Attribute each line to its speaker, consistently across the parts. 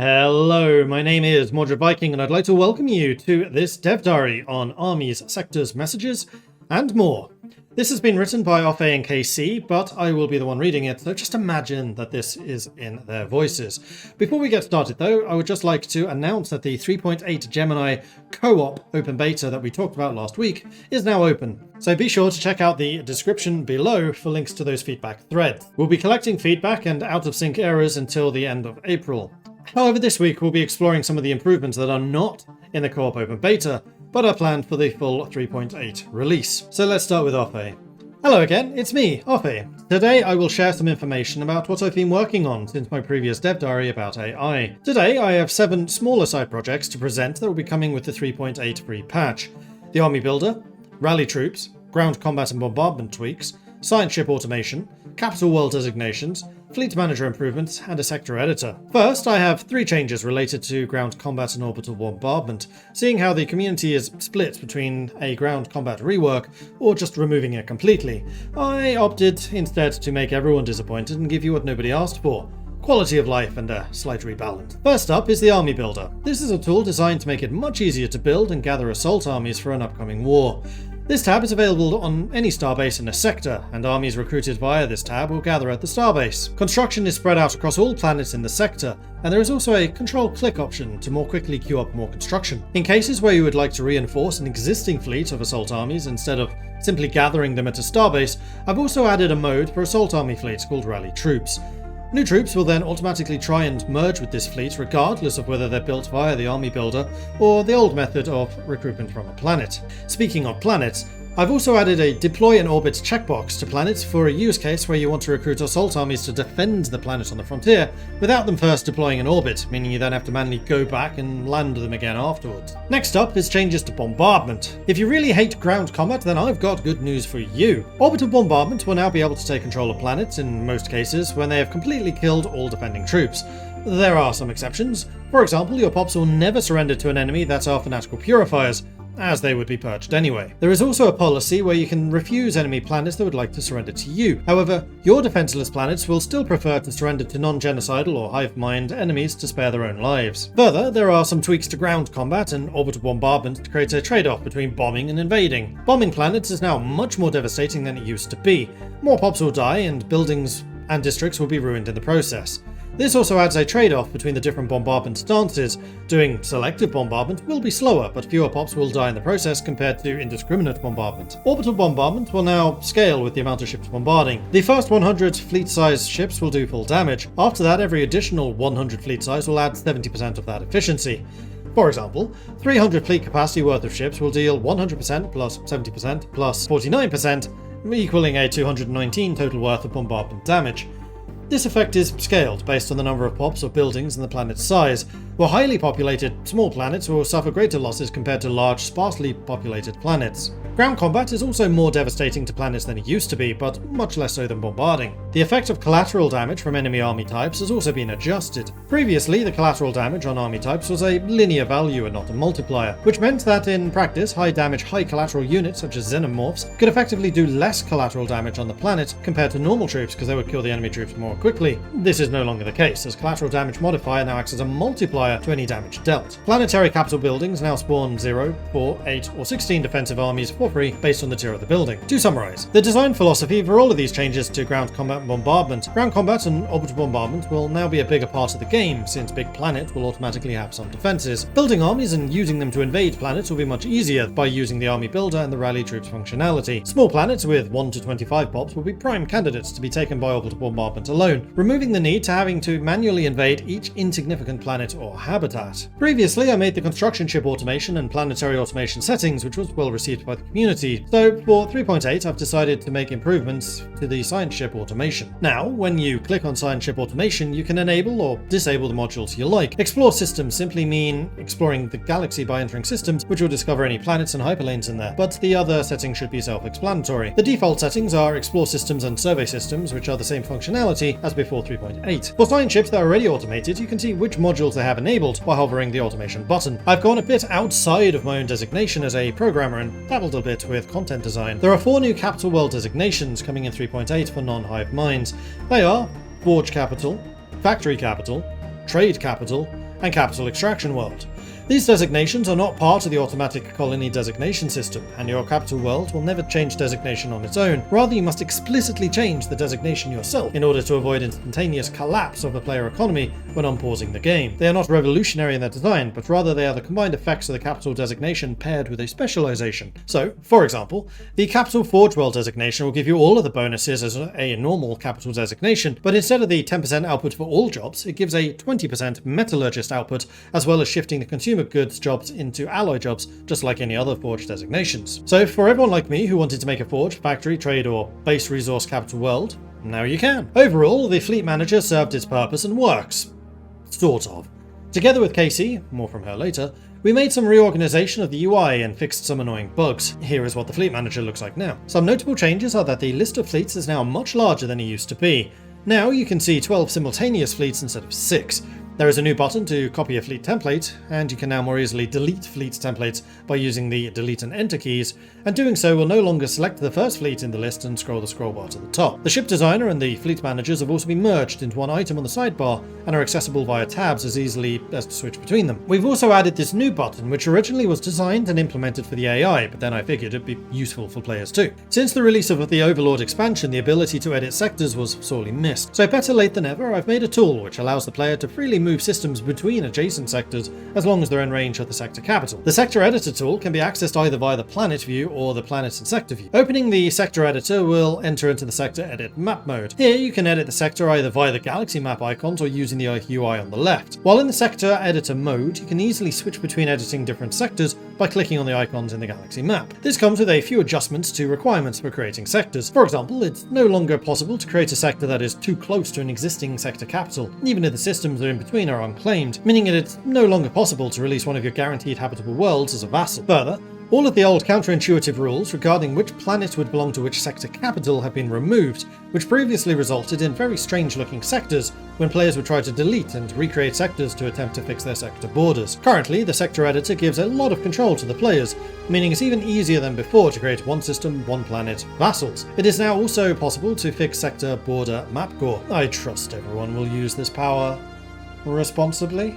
Speaker 1: Hello, my name is Mordred Viking, and I'd like to welcome you to this dev diary on armies, sectors, messages, and more. This has been written by Ofe and KC, but I will be the one reading it, so just imagine that this is in their voices. Before we get started though, I would just like to announce that the 3.8 Gemini co-op open beta that we talked about last week is now open. So be sure to check out the description below for links to those feedback threads. We'll be collecting feedback and out-of-sync errors until the end of April. However, this week we'll be exploring some of the improvements that are not in the co-op open beta, but are planned for the full 3.8 release. So let's start with Ofe. Hello again, it's me, Ofe. Today I will share some information about what I've been working on since my previous dev diary about AI. Today I have 7 smaller side projects to present that will be coming with the 3.8 free patch. The Army Builder, Rally Troops, Ground Combat and Bombardment tweaks, Science Ship Automation, Capital World Designations, Fleet Manager improvements, and a sector editor. First, I have 3 changes related to ground combat and orbital bombardment, seeing how the community is split between a ground combat rework or just removing it completely. I opted instead to make everyone disappointed and give you what nobody asked for: quality of life and a slight rebalance. First up is the Army Builder. This is a tool designed to make it much easier to build and gather assault armies for an upcoming war. This tab is available on any starbase in a sector, and armies recruited via this tab will gather at the starbase. Construction is spread out across all planets in the sector, and there is also a control-click option to more quickly queue up more construction. In cases where you would like to reinforce an existing fleet of assault armies instead of simply gathering them at a starbase, I've also added a mode for assault army fleets called Rally Troops. New troops will then automatically try and merge with this fleet regardless of whether they're built via the Army Builder or the old method of recruitment from a planet. Speaking of planets, I've also added a deploy and orbit checkbox to planets for a use case where you want to recruit assault armies to defend the planet on the frontier without them first deploying an orbit, meaning you then have to manually go back and land them again afterwards. Next up is changes to bombardment. If you really hate ground combat, then I've got good news for you. Orbital bombardment will now be able to take control of planets in most cases when they have completely killed all defending troops. There are some exceptions. For example, your pops will never surrender to an enemy that are fanatical purifiers, as they would be purged anyway. There is also a policy where you can refuse enemy planets that would like to surrender to you. However, your defenseless planets will still prefer to surrender to non-genocidal or hive mind enemies to spare their own lives. Further, there are some tweaks to ground combat and orbital bombardment to create a trade-off between bombing and invading. Bombing planets is now much more devastating than it used to be. More pops will die, and buildings and districts will be ruined in the process. This also adds a trade-off between the different bombardment stances. Doing selective bombardment will be slower, but fewer pops will die in the process compared to indiscriminate bombardment. Orbital bombardment will now scale with the amount of ships bombarding. The first 100 fleet-size ships will do full damage. After that, every additional 100 fleet size will add 70% of that efficiency. For example, 300 fleet capacity worth of ships will deal 100% plus 70% plus 49%, equaling a 219 total worth of bombardment damage. This effect is scaled based on the number of pops of buildings and the planet's size, where highly populated small planets will suffer greater losses compared to large, sparsely populated planets. Ground combat is also more devastating to planets than it used to be, but much less so than bombarding. The effect of collateral damage from enemy army types has also been adjusted. Previously, the collateral damage on army types was a linear value and not a multiplier, which meant that in practice, high damage, high collateral units such as xenomorphs could effectively do less collateral damage on the planet compared to normal troops because they would kill the enemy troops more quickly. This is no longer the case, as collateral damage modifier now acts as a multiplier to any damage dealt. Planetary capital buildings now spawn 0, 4, 8, or 16 defensive armies for free based on the tier of the building. To summarize, the design philosophy for all of these changes to ground combat and bombardment, ground combat and orbital bombardment will now be a bigger part of the game, since big planet will automatically have some defenses. Building armies and using them to invade planets will be much easier by using the Army Builder and the Rally Troops functionality. Small planets with 1 to 25 pops will be prime candidates to be taken by orbital bombardment alone, removing the need to having to manually invade each insignificant planet or habitat. Previously, I made the construction ship automation and planetary automation settings, which was well received by the community, so for 3.8 I've decided to make improvements to the science ship automation. Now, when you click on science ship automation, you can enable or disable the modules you like. Explore systems simply mean exploring the galaxy by entering systems, which will discover any planets and hyperlanes in there, but the other settings should be self-explanatory. The default settings are explore systems and survey systems, which are the same functionality as before 3.8. For science ships that are already automated, you can see which modules they have enabled by hovering the automation button. I've gone a bit outside of my own designation as a programmer and dabbled a bit with content design. There are 4 new capital world designations coming in 3.8 for non-hive minds. They are Forge Capital, Factory Capital, Trade Capital, and Capital Extraction World. These designations are not part of the automatic colony designation system, and your capital world will never change designation on its own. Rather, you must explicitly change the designation yourself in order to avoid instantaneous collapse of the player economy when unpausing the game. They are not revolutionary in their design, but rather they are the combined effects of the capital designation paired with a specialization. So, for example, the Capital Forge World designation will give you all of the bonuses as a normal capital designation, but instead of the 10% output for all jobs, it gives a 20% metallurgist output, as well as shifting the consumer goods jobs into alloy jobs, just like any other forge designations. So for everyone like me who wanted to make a forge, factory, trade, or base resource capital world, now you can. Overall, the fleet manager served its purpose and works. Sort of. Together with Casey, more from her later, we made some reorganization of the UI and fixed some annoying bugs. Here is what the fleet manager looks like now. Some notable changes are that the list of fleets is now much larger than it used to be. Now you can see 12 simultaneous fleets instead of 6. There is a new button to copy a fleet template, and you can now more easily delete fleet templates by using the delete and enter keys, and doing so will no longer select the first fleet in the list and scroll the scroll bar to the top. The ship designer and the fleet managers have also been merged into one item on the sidebar and are accessible via tabs as easily as to switch between them. We've also added this new button, which originally was designed and implemented for the AI, but then I figured it'd be useful for players too. Since the release of the Overlord expansion, the ability to edit sectors was sorely missed, so better late than ever, I've made a tool which allows the player to freely move systems between adjacent sectors as long as they're in range of the sector capital. The sector editor tool can be accessed either via the planet view or the planet and sector view. Opening the sector editor will enter into the sector edit map mode. Here you can edit the sector either via the galaxy map icons or using the UI on the left. While in the sector editor mode, you can easily switch between editing different sectors by clicking on the icons in the galaxy map. This comes with a few adjustments to requirements for creating sectors. For example, it's no longer possible to create a sector that is too close to an existing sector capital, even if the systems that are in between are unclaimed, meaning that it's no longer possible to release one of your guaranteed habitable worlds as a vassal. Further, all of the old counterintuitive rules regarding which planet would belong to which sector capital have been removed, which previously resulted in very strange looking sectors when players would try to delete and recreate sectors to attempt to fix their sector borders. Currently, the sector editor gives a lot of control to the players, meaning it's even easier than before to create one system, one planet, vassals. It is now also possible to fix sector border map gore. I trust everyone will use this power responsibly.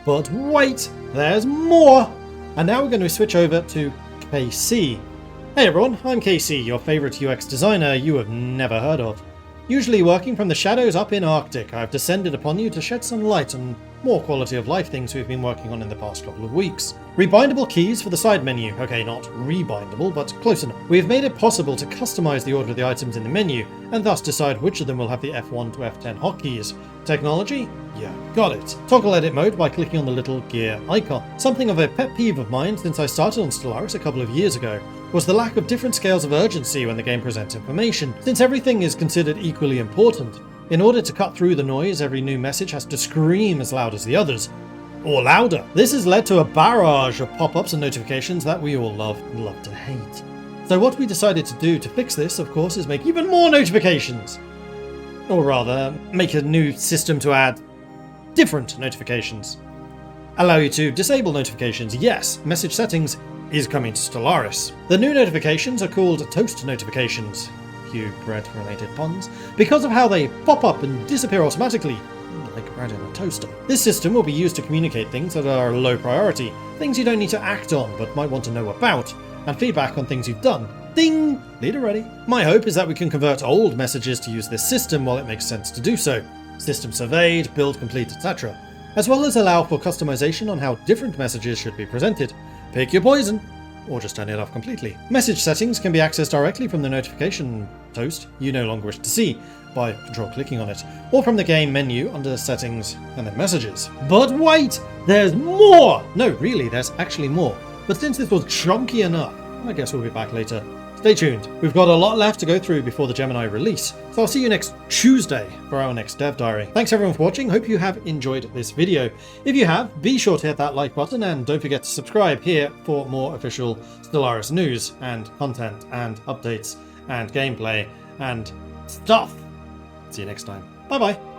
Speaker 1: But wait, there's more! And now we're going to switch over to KC. Hey everyone, I'm KC, your favourite UX designer you have never heard of. Usually working from the shadows up in Arctic, I've descended upon you to shed some light on more quality of life things we've been working on in the past couple of weeks. Rebindable keys for the side menu. Okay, not rebindable, but close enough. We have made it possible to customize the order of the items in the menu, and thus decide which of them will have the F1 to F10 hotkeys. Technology? Yeah, got it. Toggle edit mode by clicking on the little gear icon. Something of a pet peeve of mine since I started on Stellaris a couple of years ago was the lack of different scales of urgency when the game presents information. Since everything is considered equally important, in order to cut through the noise, every new message has to scream as loud as the others. Or louder. This has led to a barrage of pop-ups and notifications that we all love and love to hate. So what we decided to do to fix this, of course, is make even more notifications. Or rather, make a new system to add different notifications. Allow you to disable notifications. Yes, message settings is coming to Stellaris. The new notifications are called toast notifications. Cue bread-related puns. Because of how they pop up and disappear automatically, like bread in a toaster. This system will be used to communicate things that are low priority, things you don't need to act on but might want to know about, and feedback on things you've done. Ding! Leader ready. My hope is that we can convert old messages to use this system while it makes sense to do so. System surveyed, build complete, etc. As well as allow for customization on how different messages should be presented. Pick your poison, or just turn it off completely. Message settings can be accessed directly from the notification toast you no longer wish to see, by control-clicking on it, or from the game menu under settings and then messages. But wait! There's more! No, really, there's actually more. But since this was chunky enough, I guess we'll be back later. Stay tuned. We've got a lot left to go through before the Gemini release, so I'll see you next Tuesday for our next Dev Diary. Thanks everyone for watching, hope you have enjoyed this video. If you have, be sure to hit that like button and don't forget to subscribe here for more official Stellaris news and content and updates and gameplay and stuff. See you next time. Bye bye.